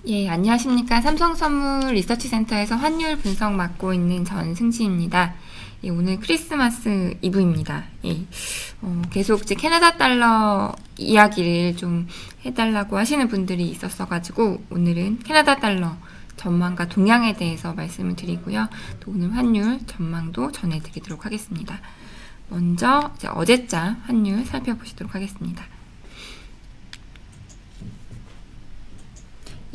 예, 안녕하십니까. 삼성선물 리서치센터에서 환율 분석 맡고 있는 전승지입니다. 예, 오늘 크리스마스 이브입니다. 예, 계속 이제 캐나다 달러 이야기를 좀 해달라고 하시는 분들이 있었어가지고, 오늘은 캐나다 달러 전망과 동향에 대해서 말씀을 드리고요. 또 오늘 환율 전망도 전해드리도록 하겠습니다. 먼저 이제 어제자 환율 살펴보시도록 하겠습니다.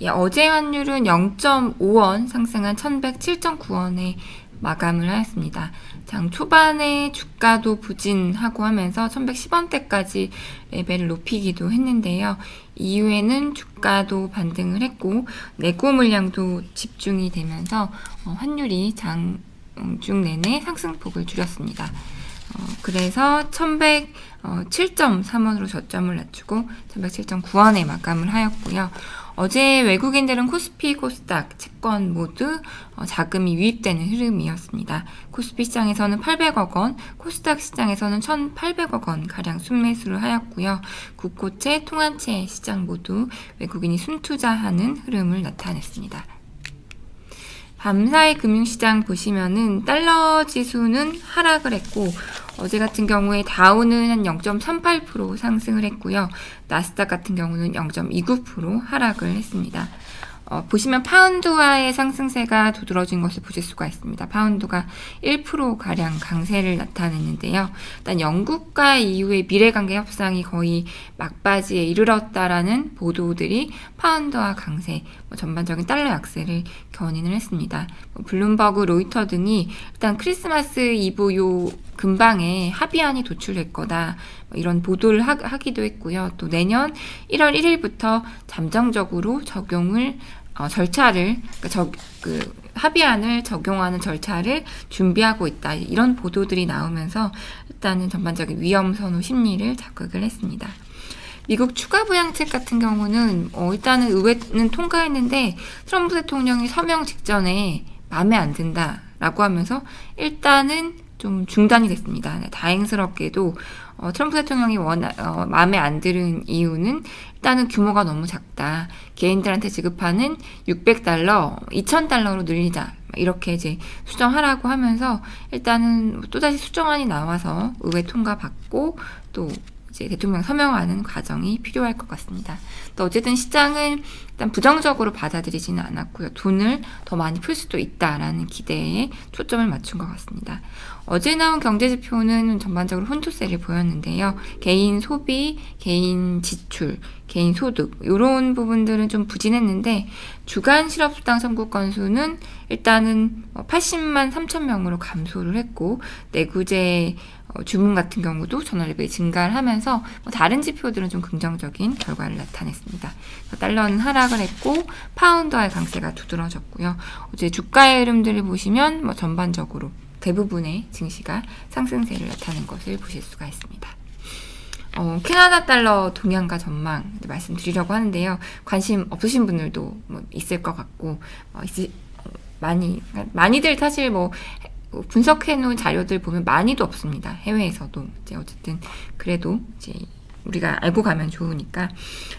예, 어제 환율은 0.5원 상승한 1107.9원에 마감을 하였습니다. 장 초반에 주가도 부진하고 하면서 1110원대까지 레벨을 높이기도 했는데요. 이후에는 주가도 반등을 했고 내구 물량도 집중이 되면서 환율이 장중 내내 상승폭을 줄였습니다. 그래서 1107.3원으로 저점을 낮추고 1107.9원에 마감을 하였고요. 어제 외국인들은 코스피, 코스닥, 채권 모두 자금이 유입되는 흐름이었습니다. 코스피 시장에서는 800억 원, 코스닥 시장에서는 1,800억 원 가량 순매수를 하였고요. 국고채, 통화채 시장 모두 외국인이 순투자하는 흐름을 나타냈습니다. 밤사이 금융시장 보시면은 달러 지수는 하락을 했고 어제 같은 경우에 다우는 한 0.38% 상승을 했고요. 나스닥 같은 경우는 0.29% 하락을 했습니다. 보시면 파운드화의 상승세가 두드러진 것을 보실 수가 있습니다. 파운드가 1%가량 강세를 나타냈는데요. 일단 영국과 EU의 미래관계 협상이 거의 막바지에 이르렀다라는 보도들이 파운드화 강세, 전반적인 달러 약세를 견인을 했습니다. 블룸버그, 로이터 등이 일단 크리스마스 이브 요 근방에 합의안이 도출될 거다 이런 보도를 하기도 했고요. 또 내년 1월 1일부터 잠정적으로 적용을 절차를 합의안을 적용하는 절차를 준비하고 있다 이런 보도들이 나오면서 일단은 전반적인 위험 선호 심리를 자극을 했습니다. 미국 추가 부양책 같은 경우는 일단은 의회는 통과했는데 트럼프 대통령이 서명 직전에 마음에 안 든다라고 하면서 일단은 좀 중단이 됐습니다. 다행스럽게도 트럼프 대통령이 마음에 안 드는 이유는 일단은 규모가 너무 작다. 개인들한테 지급하는 600달러, 2000달러로 늘리자. 이렇게 이제 수정하라고 하면서 일단은 또다시 수정안이 나와서 의회 통과받고 또 이제 대통령 서명하는 과정이 필요할 것 같습니다. 또 어쨌든 시장은 일단 부정적으로 받아들이지는 않았고요. 돈을 더 많이 풀 수도 있다라는 기대에 초점을 맞춘 것 같습니다. 어제 나온 경제지표는 전반적으로 혼조세를 보였는데요. 개인 소비, 개인 지출, 개인 소득 이런 부분들은 좀 부진했는데 주간 실업수당 청구 건수는 일단은 80만 3천 명으로 감소를 했고 내구재 주문 같은 경우도 전월 레벨이 증가를 하면서 다른 지표들은 좀 긍정적인 결과를 나타냈습니다. 달러는 하락을 했고 파운드와의 강세가 두드러졌고요. 어제 주가의 흐름들을 보시면 전반적으로 대부분의 증시가 상승세를 나타낸 것을 보실 수가 있습니다. 캐나다 달러 동향과 전망 말씀드리려고 하는데요. 관심 없으신 분들도 있을 것 같고 많이들 사실 분석해놓은 자료들 보면 많이도 없습니다. 해외에서도 이제 어쨌든 그래도 이제 우리가 알고 가면 좋으니까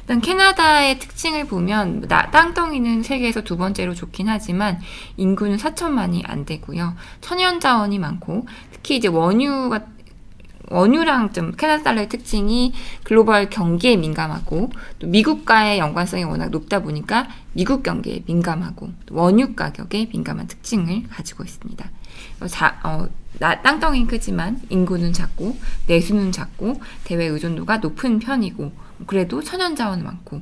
일단 캐나다의 특징을 보면 땅덩이는 세계에서 두 번째로 좋긴 하지만 인구는 4천만이 안 되고요. 천연자원이 많고 특히 이제 원유랑 좀 캐나다 달러의 특징이 글로벌 경기에 민감하고 또 미국과의 연관성이 워낙 높다 보니까 미국 경기에 민감하고 또 원유 가격에 민감한 특징을 가지고 있습니다. 땅덩이는 크지만 인구는 작고 내수는 작고 대외 의존도가 높은 편이고 그래도 천연자원 많고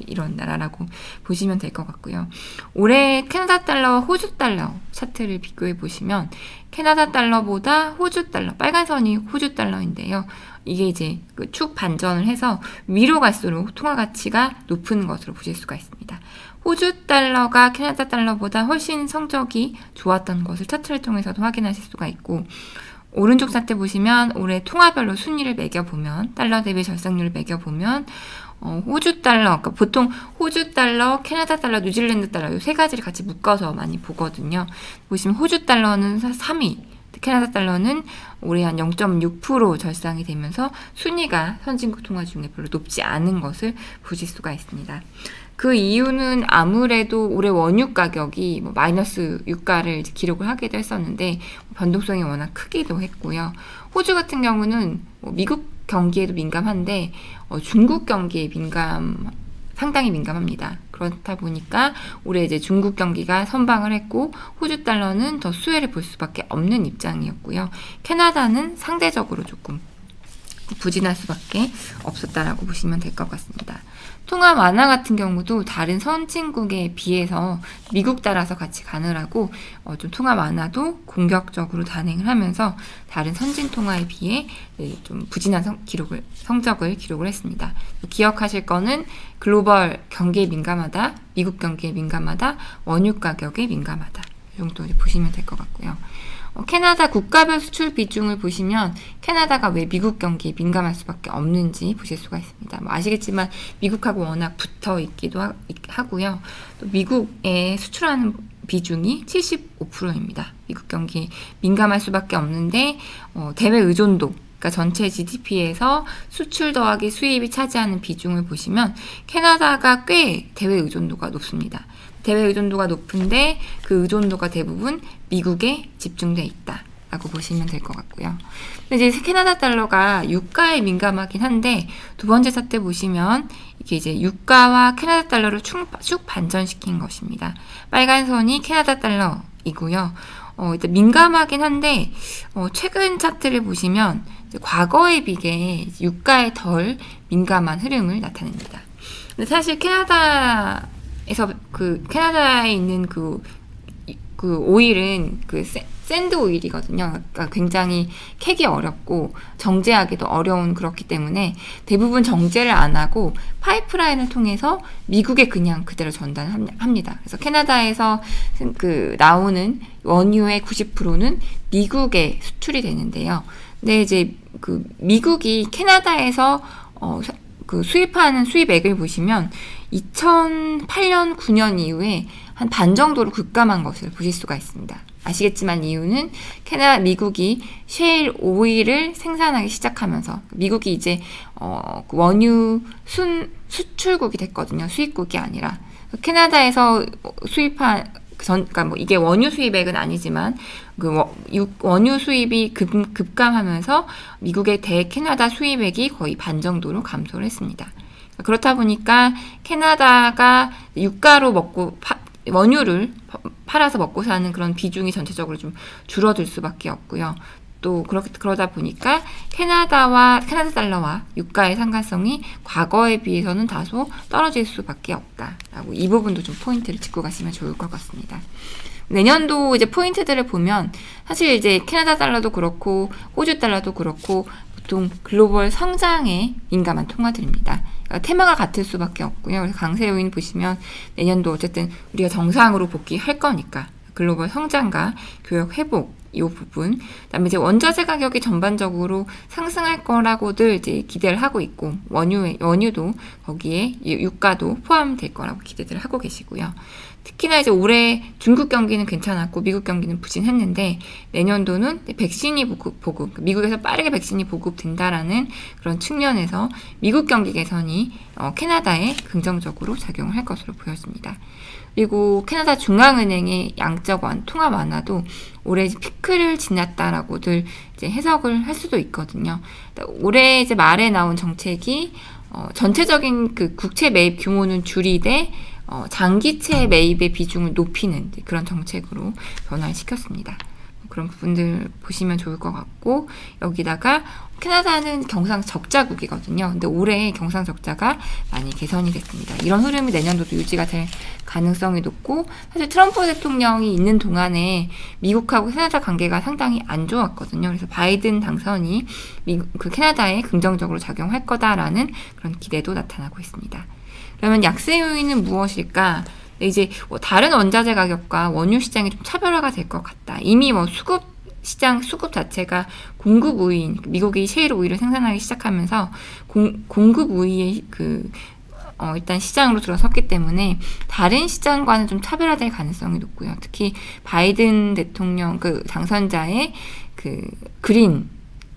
이런 나라라고 보시면 될 것 같고요. 올해 캐나다 달러와 호주 달러 차트를 비교해 보시면 캐나다 달러보다 호주 달러, 빨간 선이 호주 달러인데요. 이게 이제 축 반전을 해서 위로 갈수록 통화 가치가 높은 것으로 보실 수가 있습니다. 호주 달러가 캐나다 달러보다 훨씬 성적이 좋았던 것을 차트를 통해서도 확인하실 수가 있고 오른쪽 차트 보시면 올해 통화별로 순위를 매겨보면 달러 대비 절상률을 매겨보면 호주 달러, 그러니까 보통 호주 달러, 캐나다 달러, 뉴질랜드 달러 이 세 가지를 같이 묶어서 많이 보거든요. 보시면 호주 달러는 3위, 캐나다 달러는 올해 한 0.6% 절상이 되면서 순위가 선진국 통화 중에 별로 높지 않은 것을 보실 수가 있습니다. 그 이유는 아무래도 올해 원유 가격이 뭐 마이너스 유가를 이제 기록을 하기도 했었는데 변동성이 워낙 크기도 했고요. 호주 같은 경우는 뭐 미국 경기에도 민감한데 중국 경기에 상당히 민감합니다. 그렇다 보니까 올해 이제 중국 경기가 선방을 했고 호주 달러는 더 수혜를 볼 수밖에 없는 입장이었고요. 캐나다는 상대적으로 조금 부진할 수밖에 없었다라고 보시면 될 것 같습니다. 통화 완화 같은 경우도 다른 선진국에 비해서 미국 따라서 같이 가느라고 좀 통화 완화도 공격적으로 단행을 하면서 다른 선진 통화에 비해 좀 부진한 성적을 기록을 했습니다. 기억하실 거는 글로벌 경기에 민감하다, 미국 경기에 민감하다, 원유 가격에 민감하다. 이 정도 보시면 될 것 같고요. 캐나다 국가별 수출 비중을 보시면 캐나다가 왜 미국 경기에 민감할 수밖에 없는지 보실 수가 있습니다. 뭐 아시겠지만 미국하고 워낙 붙어 있기도 하고요. 또 미국에 수출하는 비중이 75%입니다. 미국 경기에 민감할 수밖에 없는데 대외 의존도, 그러니까 전체 GDP에서 수출 더하기 수입이 차지하는 비중을 보시면 캐나다가 꽤 대외 의존도가 높습니다. 대외 의존도가 높은데 그 의존도가 대부분 미국에 집중돼 있다라고 보시면 될 것 같고요. 근데 이제 캐나다 달러가 유가에 민감하긴 한데 두 번째 차트 보시면 이게 이제 유가와 캐나다 달러를 쭉 반전시킨 것입니다. 빨간 선이 캐나다 달러이고요. 일단 민감하긴 한데 최근 차트를 보시면 과거에 비해 유가에 덜 민감한 흐름을 나타냅니다. 근데 사실 캐나다에 있는 그 오일은 샌드 오일이거든요. 그러니까 굉장히 캐기 어렵고 정제하기도 어려운 그렇기 때문에 대부분 정제를 안 하고 파이프라인을 통해서 미국에 그냥 그대로 전달합니다. 그래서 캐나다에서 나오는 원유의 90%는 미국에 수출이 되는데요. 근데 이제 미국이 캐나다에서 수입하는 수입액을 보시면 2008년, 9년 이후에 한 반 정도로 급감한 것을 보실 수가 있습니다. 아시겠지만 이유는 미국이 셰일 오일을 생산하기 시작하면서 미국이 이제 원유 수출국이 됐거든요. 수입국이 아니라. 캐나다에서 그러니까 뭐 이게 원유 수입액은 아니지만 원유 수입이 급감하면서 미국의 대캐나다 수입액이 거의 반 정도로 감소를 했습니다. 그렇다 보니까 캐나다가 원유를 팔아서 먹고 사는 그런 비중이 전체적으로 좀 줄어들 수밖에 없고요. 또 그러다 보니까 캐나다 달러와 유가의 상관성이 과거에 비해서는 다소 떨어질 수밖에 없다라고 이 부분도 좀 포인트를 짚고 가시면 좋을 것 같습니다. 내년도 이제 포인트들을 보면 사실 이제 캐나다 달러도 그렇고 호주 달러도 그렇고 보통 글로벌 성장에 민감한 통화들입니다. 그러니까 테마가 같을 수밖에 없고요. 그래서 강세 요인 보시면 내년도 어쨌든 우리가 정상으로 복귀할 거니까 글로벌 성장과 교역 회복 이 부분, 그다음에 이제 원자재 가격이 전반적으로 상승할 거라고들 이제 기대를 하고 있고 원유도 거기에 유가도 포함될 거라고 기대를 하고 계시고요. 특히나 이제 올해 중국 경기는 괜찮았고 미국 경기는 부진했는데 내년도는 백신이 보급, 미국에서 빠르게 백신이 보급된다라는 그런 측면에서 미국 경기 개선이 캐나다에 긍정적으로 작용을 할 것으로 보여집니다. 그리고 캐나다 중앙은행의 양적 통화 완화도 올해 피크를 지났다라고들 이제 해석을 할 수도 있거든요. 올해 이제 말에 나온 정책이 전체적인 국채 매입 규모는 줄이되 장기채 매입의 비중을 높이는 그런 정책으로 변화를 시켰습니다. 그런 부분들 보시면 좋을 것 같고, 여기다가 캐나다는 경상 적자국이거든요. 근데 올해 경상 적자가 많이 개선이 됐습니다. 이런 흐름이 내년도도 유지가 될 가능성이 높고, 사실 트럼프 대통령이 있는 동안에 미국하고 캐나다 관계가 상당히 안 좋았거든요. 그래서 바이든 당선이 캐나다에 긍정적으로 작용할 거다라는 그런 기대도 나타나고 있습니다. 그러면 약세 요인은 무엇일까? 이제 다른 원자재 가격과 원유 시장이 좀 차별화가 될 것 같다. 이미 수급 자체가 공급 우위인, 미국이 셰일 오일을 생산하기 시작하면서 공급 우위의 일단 시장으로 들어섰기 때문에 다른 시장과는 좀 차별화될 가능성이 높고요. 특히 바이든 대통령 당선자의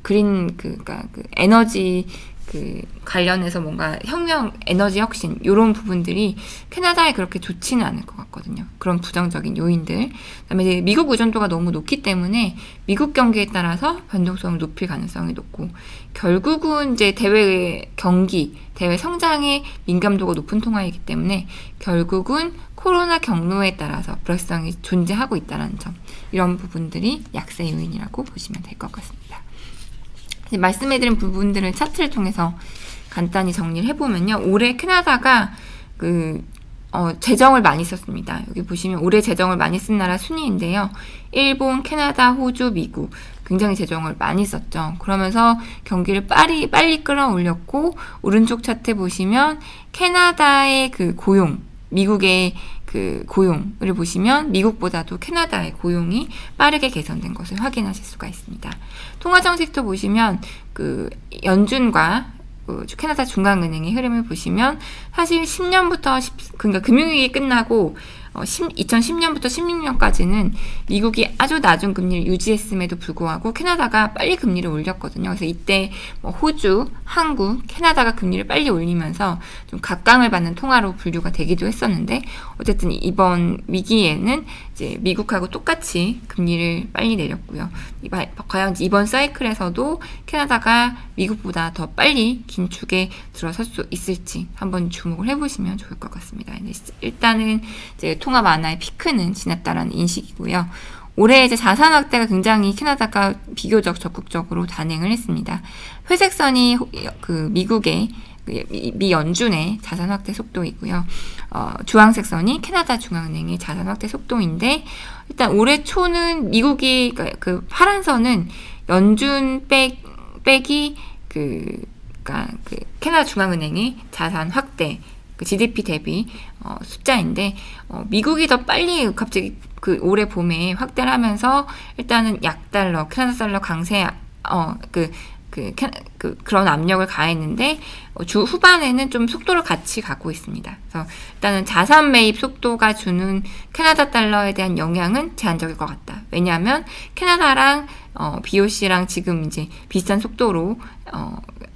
그러니까 에너지 그 관련해서 뭔가 혁명, 에너지 혁신 이런 부분들이 캐나다에 그렇게 좋지는 않을 것 같거든요. 그런 부정적인 요인들. 그다음에 이제 미국 의존도가 너무 높기 때문에 미국 경기에 따라서 변동성을 높일 가능성이 높고, 결국은 이제 대외 경기, 대외 성장의 민감도가 높은 통화이기 때문에 결국은 코로나 경로에 따라서 불확실성이 존재하고 있다는 점, 이런 부분들이 약세 요인이라고 보시면 될 것 같습니다. 말씀해드린 부분들을 차트를 통해서 간단히 정리를 해보면요. 올해 캐나다가 재정을 많이 썼습니다. 여기 보시면 올해 재정을 많이 쓴 나라 순위인데요. 일본, 캐나다, 호주, 미국 굉장히 재정을 많이 썼죠. 그러면서 경기를 빨리 끌어올렸고, 오른쪽 차트 보시면 캐나다의 그 고용, 미국의 그 고용을 보시면 미국보다도 캐나다의 고용이 빠르게 개선된 것을 확인하실 수가 있습니다. 통화 정책도 보시면 그 연준과 캐나다 중앙은행의 흐름을 보시면 사실 10년부터 그러니까 금융위기 끝나고 2010년부터 16년까지는 미국이 아주 낮은 금리를 유지했음에도 불구하고 캐나다가 빨리 금리를 올렸거든요. 그래서 이때 호주, 한국, 캐나다가 금리를 빨리 올리면서 좀 각광을 받는 통화로 분류가 되기도 했었는데, 어쨌든 이번 위기에는 이제 미국하고 똑같이 금리를 빨리 내렸고요. 과연 이번 사이클에서도 캐나다가 미국보다 더 빨리 긴축에 들어설 수 있을지 한번 주목을 해보시면 좋을 것 같습니다. 일단은 이제 통화 완화의 피크는 지났다라는 인식이고요. 올해 이제 자산 확대가 굉장히 캐나다가 비교적 적극적으로 단행을 했습니다. 회색선이 그 미국의 미 연준의 자산 확대 속도이고요. 주황색 선이 캐나다 중앙은행의 자산 확대 속도인데, 일단 올해 초는 미국이 그 파란 선은 연준 빼기 캐나다 중앙은행의 자산 확대, 그 GDP 대비 숫자인데, 미국이 더 빨리 갑자기 그 올해 봄에 확대를 하면서 일단은 약달러, 캐나다 달러 강세, 그런 압력을 가했는데, 주 후반에는 좀 속도를 같이 갖고 있습니다. 그래서 일단은 자산 매입 속도가 주는 캐나다 달러에 대한 영향은 제한적일 것 같다. 왜냐하면 캐나다랑 BOC랑 지금 이제 비슷한 속도로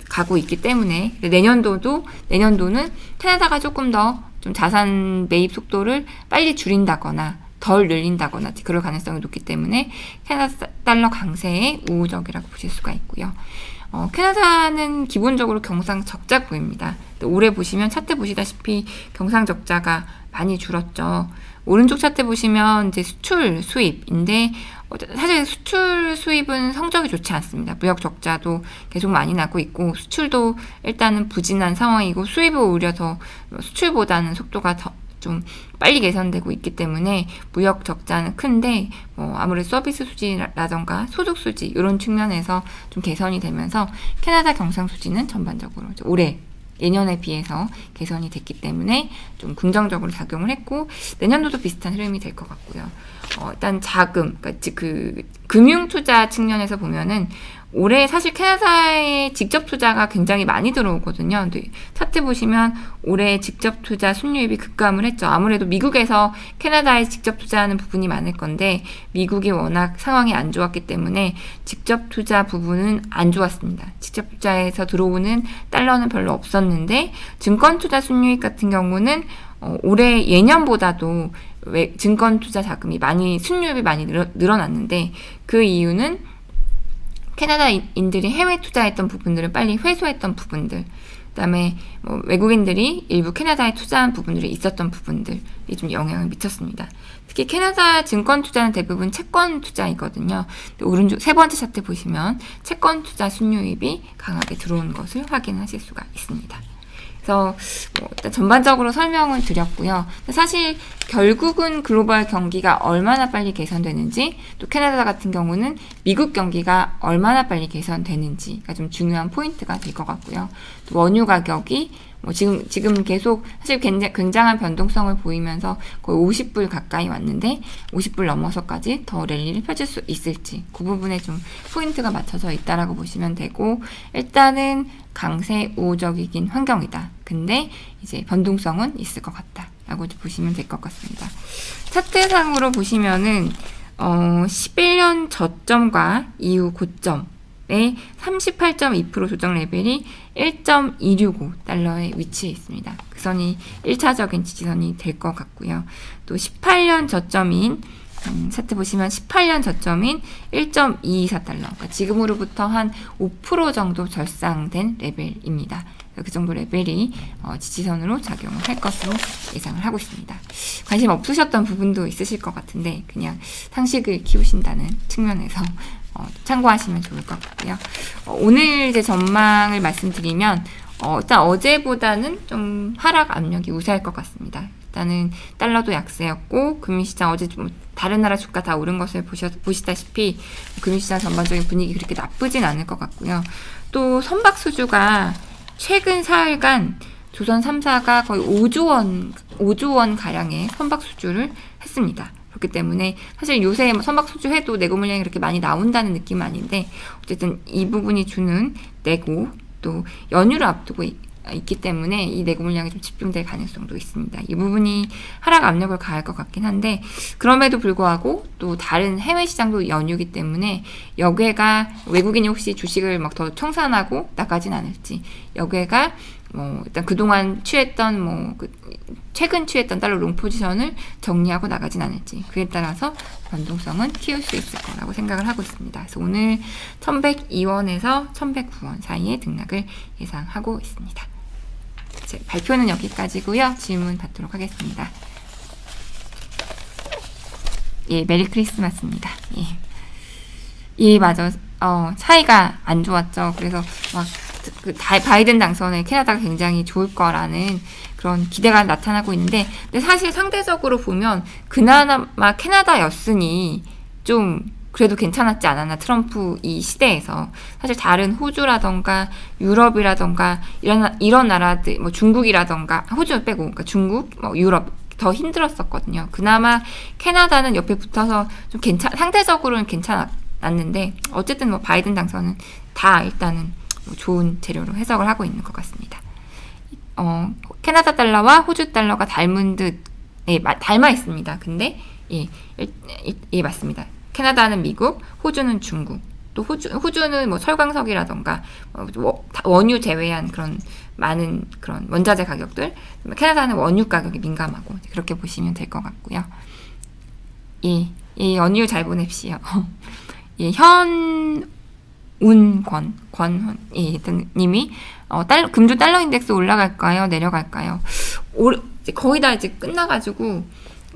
가고 있기 때문에, 내년도는 캐나다가 조금 더 좀 자산 매입 속도를 빨리 줄인다거나 덜 늘린다거나 그럴 가능성이 높기 때문에 캐나다 달러 강세에 우호적이라고 보실 수가 있고요. 캐나다는 기본적으로 경상적자국입니다. 올해 보시면 차트 보시다시피 경상적자가 많이 줄었죠. 오른쪽 차트 보시면 이제 수출 수입인데, 사실 수출 수입은 성적이 좋지 않습니다. 무역 적자도 계속 많이 나고 있고, 수출도 일단은 부진한 상황이고, 수입은 오히려 더 수출보다는 속도가 더 좀 빨리 개선되고 있기 때문에 무역 적자는 큰데, 아무래도 서비스 수지라던가 소득 수지 이런 측면에서 좀 개선이 되면서 캐나다 경상 수지는 전반적으로 올해 예년에 비해서 개선이 됐기 때문에 좀 긍정적으로 작용을 했고, 내년도도 비슷한 흐름이 될 것 같고요. 일단 자금, 그러니까 그 금융 투자 측면에서 보면은 올해 사실 캐나다의 직접 투자가 굉장히 많이 들어오거든요. 근데 차트 보시면 올해 직접 투자 순유입이 급감을 했죠. 아무래도 미국에서 캐나다에 직접 투자하는 부분이 많을 건데, 미국이 워낙 상황이 안 좋았기 때문에 직접 투자 부분은 안 좋았습니다. 직접 투자에서 들어오는 달러는 별로 없었는데, 증권 투자 순유입 같은 경우는 올해 예년보다도 증권 투자 자금이 순유입이 많이 늘어났는데, 그 이유는 캐나다인들이 해외 투자했던 부분들을 빨리 회수했던 부분들, 그다음에 외국인들이 일부 캐나다에 투자한 부분들이 있었던 부분들이 좀 영향을 미쳤습니다. 특히 캐나다 증권 투자는 대부분 채권 투자이거든요. 오른쪽 세 번째 차트 보시면 채권 투자 순유입이 강하게 들어온 것을 확인하실 수가 있습니다. 그래서 일단 전반적으로 설명을 드렸고요. 사실 결국은 글로벌 경기가 얼마나 빨리 개선되는지, 또 캐나다 같은 경우는 미국 경기가 얼마나 빨리 개선되는지가 좀 중요한 포인트가 될 것 같고요. 또 원유 가격이 지금 계속 사실 굉장한 변동성을 보이면서 거의 50불 가까이 왔는데, 50불 넘어서까지 더 랠리를 펼칠 수 있을지, 그 부분에 좀 포인트가 맞춰져 있다라고 보시면 되고, 일단은 강세 우호적이긴 환경이다. 근데 이제 변동성은 있을 것 같다 라고 보시면 될 것 같습니다. 차트상으로 보시면은 11년 저점과 이후 고점을 달러의 38.2% 조정 레벨이 1.265달러에 위치해 있습니다. 그 선이 1차적인 지지선이 될 것 같고요. 또 18년 저점인 차트 보시면 18년 저점인 1.224달러, 그러니까 지금으로부터 한 5% 정도 절상된 레벨입니다. 그 정도 레벨이 지지선으로 작용을 할 것으로 예상을 하고 있습니다. 관심 없으셨던 부분도 있으실 것 같은데 그냥 상식을 키우신다는 측면에서 참고하시면 좋을 것 같고요. 오늘 이제 전망을 말씀드리면 일단 어제보다는 좀 하락 압력이 우세할 것 같습니다. 일단은 달러도 약세였고 금융시장 어제 좀 다른 나라 주가 다 오른 것을 보시다시피 금융시장 전반적인 분위기 그렇게 나쁘진 않을 것 같고요. 또 선박수주가 최근 사흘간 조선 3사가 거의 5조 원 가량의 선박수주를 했습니다. 그렇기 때문에 사실 요새 선박수주 해도 내고 물량이 그렇게 많이 나온다는 느낌은 아닌데 어쨌든 이 부분이 주는 내고 또 연휴를 앞두고 있기 때문에 이 내고 물량이 좀 집중될 가능성도 있습니다. 이 부분이 하락 압력을 가할 것 같긴 한데 그럼에도 불구하고 또 다른 해외 시장도 연휴이기 때문에 여기가 외국인이 혹시 주식을 막 더 청산하고 나가진 않을지 여기가 일단 그동안 취했던 최근 취했던 달러 롱 포지션을 정리하고 나가진 않을지 그에 따라서 변동성은 키울 수 있을 거라고 생각을 하고 있습니다. 그래서 오늘 1102원에서 1109원 사이에 등락을 예상하고 있습니다. 발표는 여기까지고요. 질문 받도록 하겠습니다. 예, 메리 크리스마스입니다. 예, 맞아. 차이가 안 좋았죠. 그래서 바이든 당선에 캐나다가 굉장히 좋을 거라는 그런 기대가 나타나고 있는데, 근데 사실 상대적으로 보면 그나마 캐나다였으니 좀 그래도 괜찮았지 않았나, 트럼프 이 시대에서. 사실 다른 호주라던가 유럽이라던가 이런 나라들, 중국이라던가, 호주 빼고, 그러니까 중국, 유럽 더 힘들었었거든요. 그나마 캐나다는 옆에 붙어서 좀 상대적으로는 괜찮았는데, 어쨌든 바이든 당선은 다 일단은 좋은 재료로 해석을 하고 있는 것 같습니다. 캐나다 달러와 호주 달러가 닮은 듯, 닮아 있습니다. 근데, 맞습니다. 캐나다는 미국, 호주는 중국. 또 호주는 철광석이라던가, 원유 제외한 그런 많은 그런 원자재 가격들. 캐나다는 원유 가격이 민감하고, 그렇게 보시면 될 것 같고요. 연휴 잘 보냅시오. 님이, 금주 달러 인덱스 올라갈까요? 내려갈까요? 거의 다 이제 끝나가지고,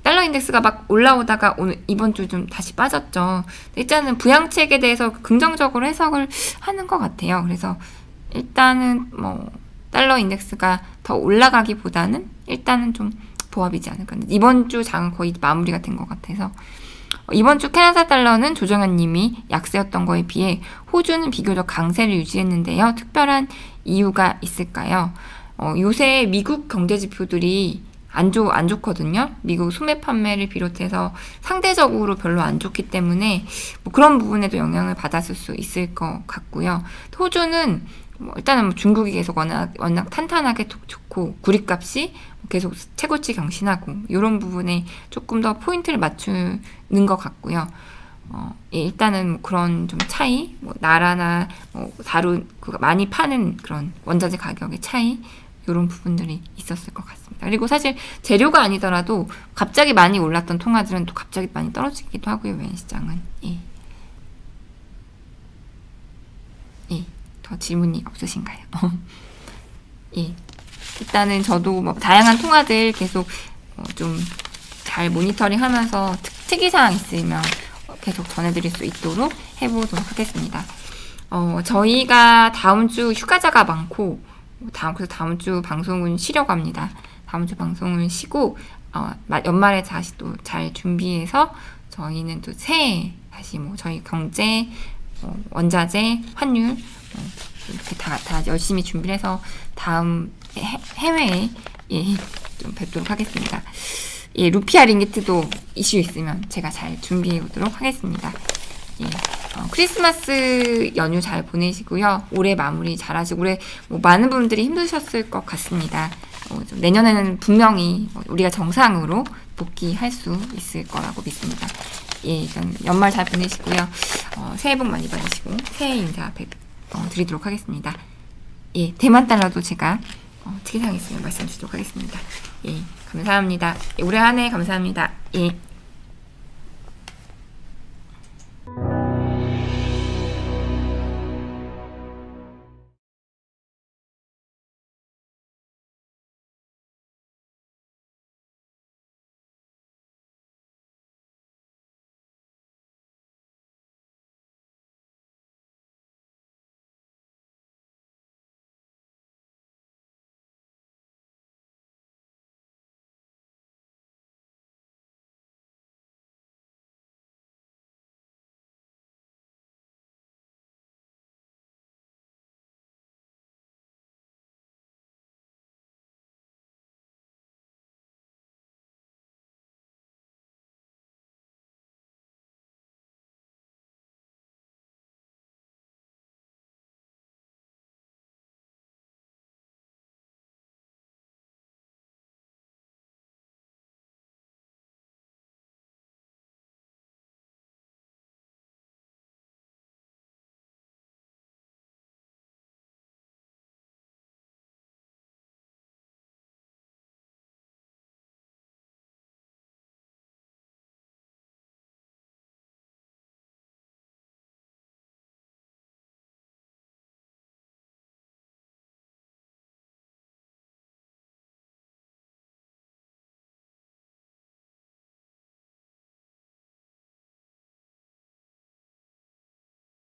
달러 인덱스가 막 올라오다가 이번 주 좀 다시 빠졌죠. 일단은 부양책에 대해서 긍정적으로 해석을 하는 것 같아요. 그래서 일단은 달러 인덱스가 더 올라가기보다는 일단은 좀 보합이지 않을까. 이번 주 장은 거의 마무리가 된 것 같아서 이번 주 캐나다 달러는 조정현 님이 약세였던 거에 비해 호주는 비교적 강세를 유지했는데요. 특별한 이유가 있을까요? 요새 미국 경제 지표들이 안 좋거든요. 미국 소매 판매를 비롯해서 상대적으로 별로 안 좋기 때문에 그런 부분에도 영향을 받았을 수 있을 것 같고요. 호주는 일단은 중국이 계속 워낙 탄탄하게 좋고 구리값이 계속 최고치 경신하고 이런 부분에 조금 더 포인트를 맞추는 것 같고요. 일단은 그런 좀 차이, 나라나 많이 파는 그런 원자재 가격의 차이 이런 부분들이 있었을 것 같습니다. 그리고 사실 재료가 아니더라도 갑자기 많이 올랐던 통화들은 또 갑자기 많이 떨어지기도 하고요. 외환시장은. 더 질문이 없으신가요? 일단은 저도 다양한 통화들 계속 좀 잘 모니터링하면서 특이사항 있으면 계속 전해드릴 수 있도록 해보도록 하겠습니다. 저희가 다음 주 휴가자가 많고 그래서 다음 주 방송은 쉬려고 합니다. 다음 주 방송을 쉬고 연말에 다시 또 잘 준비해서 저희는 또 새해 다시 저희 경제, 원자재, 환율 이렇게 다 열심히 준비를 해서 다음 해외에 좀 뵙도록 하겠습니다. 루피아 링기트도 이슈 있으면 제가 잘 준비해 오도록 하겠습니다. 크리스마스 연휴 잘 보내시고요. 올해 마무리 잘 하시고, 올해 많은 분들이 힘드셨을 것 같습니다. 내년에는 분명히 우리가 정상으로 복귀할 수 있을 거라고 믿습니다. 예, 일단 연말 잘 보내시고요. 새해 복 많이 받으시고 새해 인사 드리도록 하겠습니다. 예, 대만 달러도 제가 특이사항 있으면 말씀드리도록 하겠습니다. 예, 감사합니다. 예, 올해 한 해 감사합니다. 예.